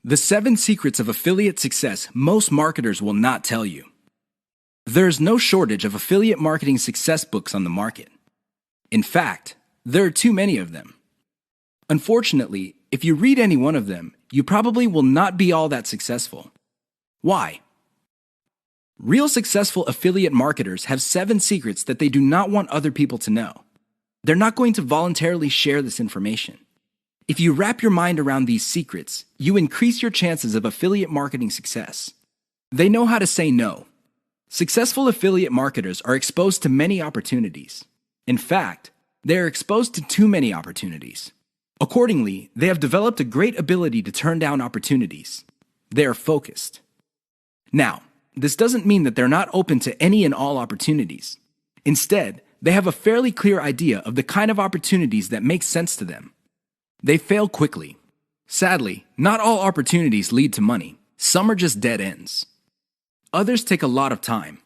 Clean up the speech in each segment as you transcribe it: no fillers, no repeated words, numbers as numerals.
The 7 secrets of affiliate success most marketers will not tell you. There's no shortage of affiliate marketing success books on the market. In fact, there are too many of them. Unfortunately, if you read any one of them, you probably will not be all that successful. Why? Real successful affiliate marketers have 7 secrets that they do not want other people to know. They're not going to voluntarily share this information. If you wrap your mind around these secrets, you increase your chances of affiliate marketing success. They know how to say no. Successful affiliate marketers are exposed to many opportunities. In fact, they are exposed to too many opportunities. Accordingly, they have developed a great ability to turn down opportunities. They are focused. Now, this doesn't mean that they're not open to any and all opportunities. Instead, they have a fairly clear idea of the kind of opportunities that make sense to them. They fail quickly. Sadly, not all opportunities lead to money. Some are just dead ends. Others take a lot of time.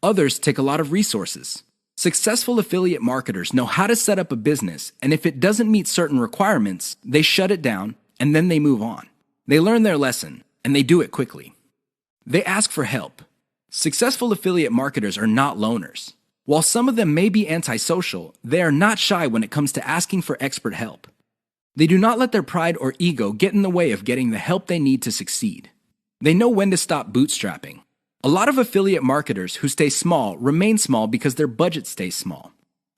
Others take a lot of resources. Successful affiliate marketers know how to set up a business, and if it doesn't meet certain requirements, they shut it down, and then they move on. They learn their lesson, and they do it quickly. They ask for help. Successful affiliate marketers are not loners. While some of them may be antisocial, they are not shy when it comes to asking for expert help. They do not let their pride or ego get in the way of getting the help they need to succeed. They know when to stop bootstrapping. A lot of affiliate marketers who stay small remain small because their budget stays small.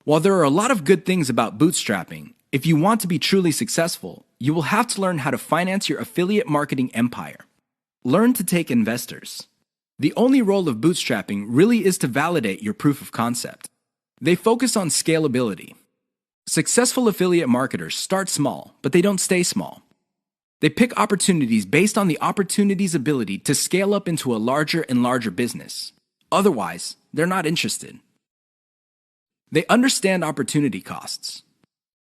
While there are a lot of good things about bootstrapping, if you want to be truly successful, you will have to learn how to finance your affiliate marketing empire. Learn to take investors. The only role of bootstrapping really is to validate your proof of concept. They focus on scalability. Successful affiliate marketers start small, but they don't stay small. They pick opportunities based on the opportunity's ability to scale up into a larger and larger business. Otherwise, they're not interested. They understand opportunity costs.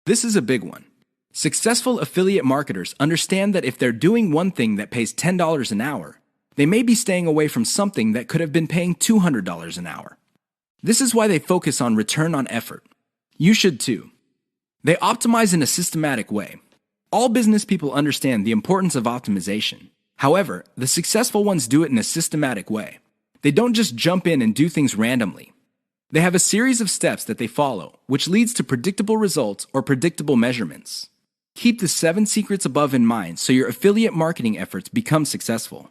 This is a big one. Successful affiliate marketers understand that if they're doing one thing that pays $10 an hour, they may be staying away from something that could have been paying $200 an hour. This is why they focus on return on effort. You should too. They optimize in a systematic way. All business people understand the importance of optimization. However, the successful ones do it in a systematic way. They don't just jump in and do things randomly. They have a series of steps that they follow, which leads to predictable results or predictable measurements. Keep the 7 secrets above in mind so your affiliate marketing efforts become successful.